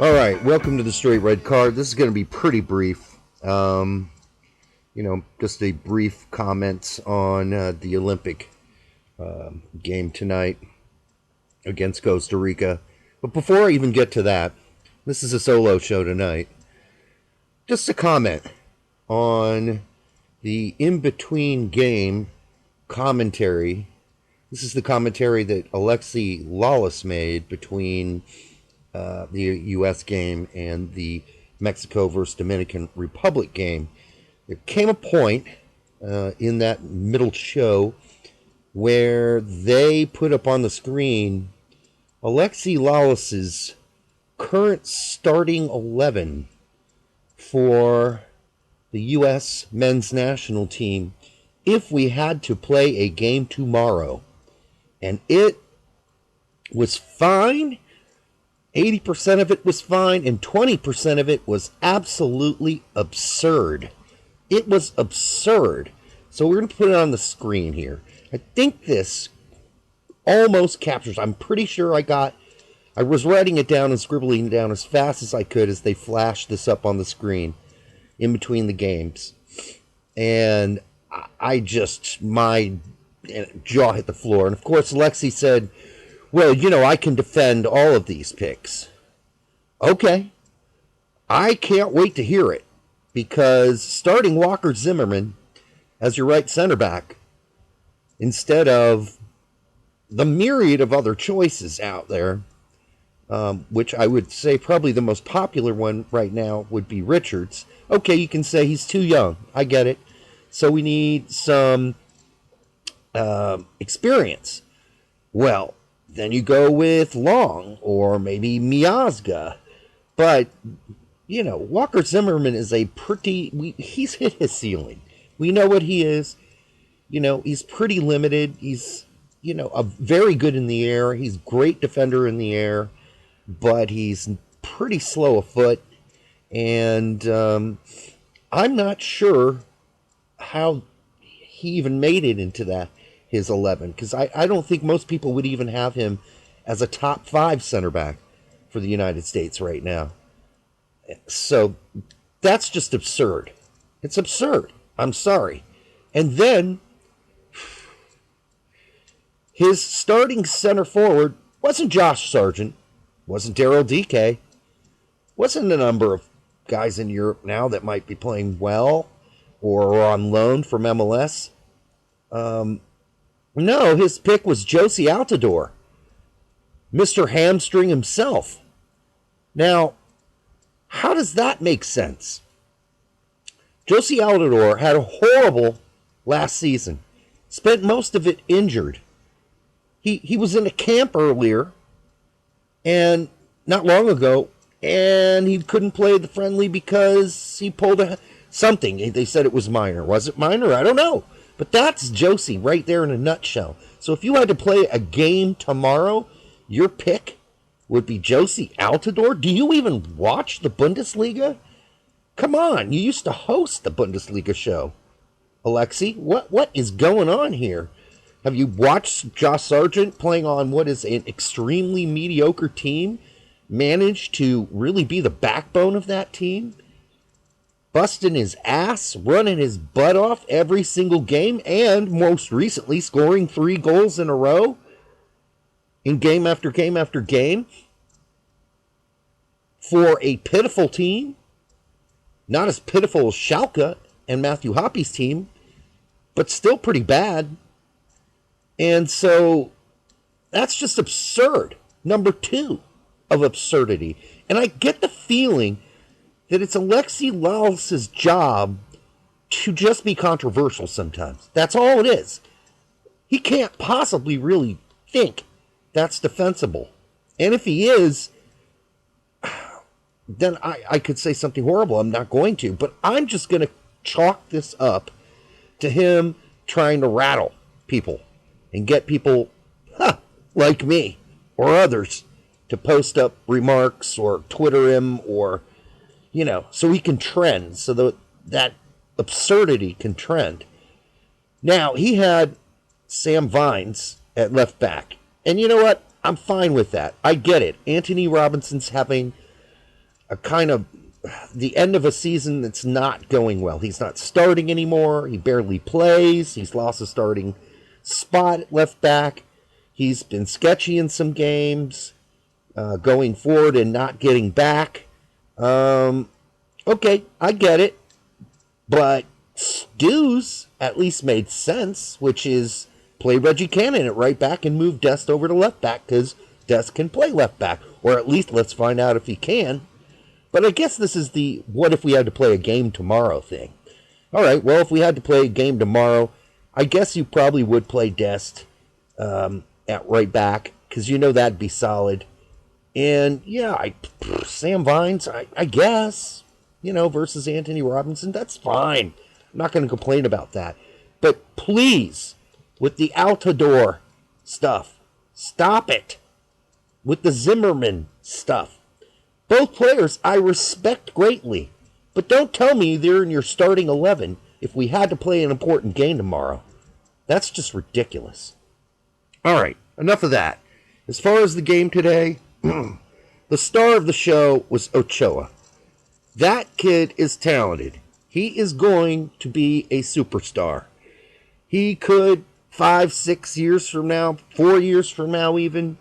All right, welcome to the Straight Red Card. This is going to be pretty brief. Just a brief comments on the Olympic game tonight against Costa Rica. But before I even get to that, this is a solo show tonight. Just a comment on the in-between game commentary. This is the commentary that Lalas made between the U.S. game and the Mexico versus Dominican Republic game. There came a point in that middle show where they put up on the screen Lalas's current starting 11 for the U.S. men's national team if we had to play a game tomorrow. And it was fine. 80% of it was fine, and 20% of it was absolutely absurd. It was absurd. So we're going to put it on the screen here. I think this almost captures. I'm pretty sure I was writing it down and scribbling it down as fast as I could as they flashed this up on the screen in between the games. And my jaw hit the floor. And of course, Lexi said, well, I can defend all of these picks. Okay. I can't wait to hear it, because starting Walker Zimmerman as your right center back instead of the myriad of other choices out there, which I would say probably the most popular one right now would be Richards. Okay, you can say he's too young. I get it. So we need some experience. Well, then you go with Long or maybe Miazga. But, Walker Zimmerman is he's hit his ceiling. We know what he is. He's pretty limited. He's, a very good in the air. He's a great defender in the air, but he's pretty slow of foot. And I'm not sure how he even made it into his 11, because I don't think most people would even have him as a top 5 center back for the United States right now. So that's just absurd. It's absurd. I'm sorry. And then his starting center forward wasn't Josh Sargent, wasn't Daryl DK, wasn't a number of guys in Europe now that might be playing well or are on loan from MLS. No, his pick was Josie Altidore, Mr. Hamstring himself. Now, how does that make sense? Josie Altidore had a horrible last season. Spent most of it injured. He was in a camp earlier, and not long ago, and he couldn't play the friendly because he pulled something. They said it was minor. Was it minor? I don't know. But that's Josie right there in a nutshell. So if you had to play a game tomorrow, your pick would be Josie Altidore? Do you even watch the Bundesliga? Come on, you used to host the Bundesliga show. Alexi, what is going on here? Have you watched Josh Sargent playing on what is an extremely mediocre team manage to really be the backbone of that team? Busting his ass, running his butt off every single game, and most recently scoring 3 goals in a row in game after game after game for a pitiful team. Not as pitiful as Schalke and Matthew Hoppy's team, but still pretty bad. And so that's just absurd. Number 2 of absurdity. And I get the feeling that it's Alexi Lalas's job to just be controversial sometimes. That's all it is. He can't possibly really think that's defensible. And if he is, then I could say something horrible. I'm not going to. But I'm just going to chalk this up to him trying to rattle people and get people like me or others to post up remarks or Twitter him or so he can trend, so that absurdity can trend. Now, he had Sam Vines at left back. And you know what? I'm fine with that. I get it. Anthony Robinson's having a kind of the end of a season that's not going well. He's not starting anymore. He barely plays. He's lost a starting spot at left back. He's been sketchy in some games, going forward and not getting back. Okay, I get it. But Stu's at least made sense, which is play Reggie Cannon at right back and move Dest over to left back because Dest can play left back. Or at least let's find out if he can. But I guess this is the what if we had to play a game tomorrow thing. All right, well, if we had to play a game tomorrow, I guess you probably would play Dest at right back because you know that'd be solid. And yeah, Sam Vines, I guess, versus Anthony Robinson, that's fine. I'm not going to complain about that. But please, with the Altador stuff, stop it. With the Zimmerman stuff. Both players I respect greatly, but don't tell me they're in your starting 11 if we had to play an important game tomorrow. That's just ridiculous. All right, enough of that. As far as the game today, the star of the show was Ochoa. That kid is talented. He is going to be a superstar. He could 5, 6 years from now, 4 years from now even,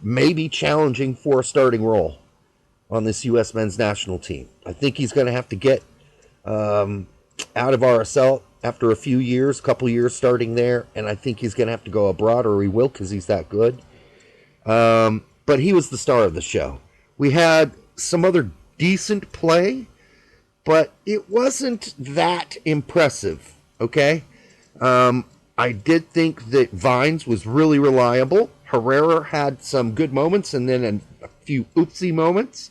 maybe challenging for a starting role on this U.S. men's national team. I think he's going to have to get out of RSL after a few years, couple years starting there, and I think he's going to have to go abroad, or he will because he's that good. But he was the star of the show. We had some other decent play, but it wasn't that impressive, okay? I did think that Vines was really reliable. Herrera had some good moments and then a few oopsie moments.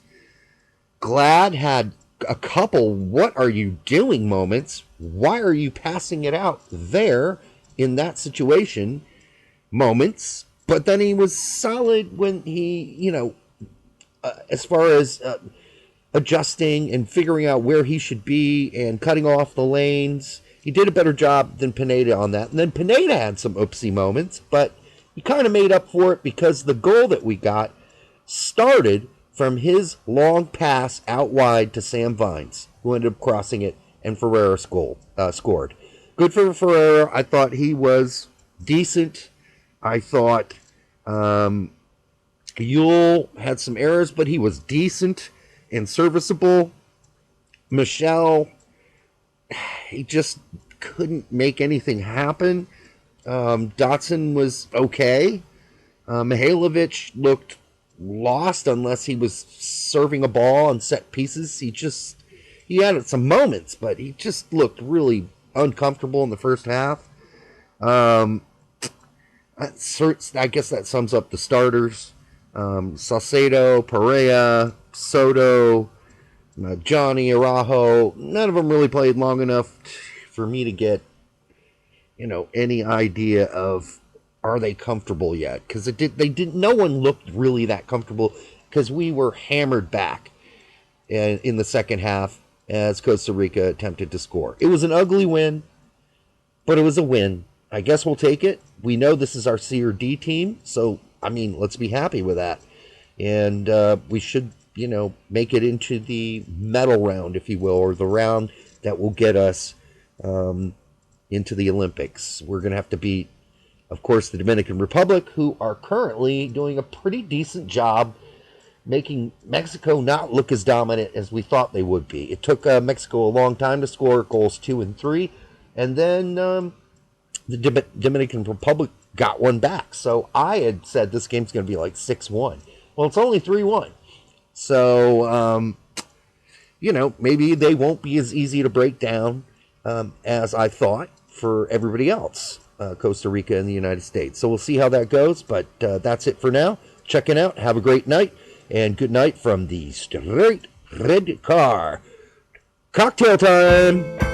Glad had a couple what are you doing moments. Why are you passing it out there in that situation moments? But then he was solid when he, as far as adjusting and figuring out where he should be and cutting off the lanes. He did a better job than Pineda on that. And then Pineda had some oopsie moments, but he kind of made up for it because the goal that we got started from his long pass out wide to Sam Vines, who ended up crossing it, and Ferreira scored. Good for Ferreira. I thought he was decent. I thought Yule had some errors, but he was decent and serviceable. Michelle, he just couldn't make anything happen. Dotson was okay. Mihailovic looked lost unless he was serving a ball on set pieces. He had some moments, but he just looked really uncomfortable in the first half. I guess that sums up the starters. Salcedo, Perea, Soto, Johnny, Araujo. None of them really played long enough for me to get, any idea of are they comfortable yet? Because no one looked really that comfortable because we were hammered back in the second half as Costa Rica attempted to score. It was an ugly win, but it was a win. I guess we'll take it. We know this is our C or D team, so, let's be happy with that. And we should, make it into the medal round, if you will, or the round that will get us into the Olympics. We're going to have to beat, of course, the Dominican Republic, who are currently doing a pretty decent job making Mexico not look as dominant as we thought they would be. It took Mexico a long time to score goals 2 and 3, and then the Dominican Republic got one back. So I had said this game's going to be like 6-1. Well, it's only 3-1. So, maybe they won't be as easy to break down as I thought for everybody else, Costa Rica and the United States. So we'll see how that goes, but that's it for now. Checking out. Have a great night, and good night from the Straight Red Car. Cocktail time!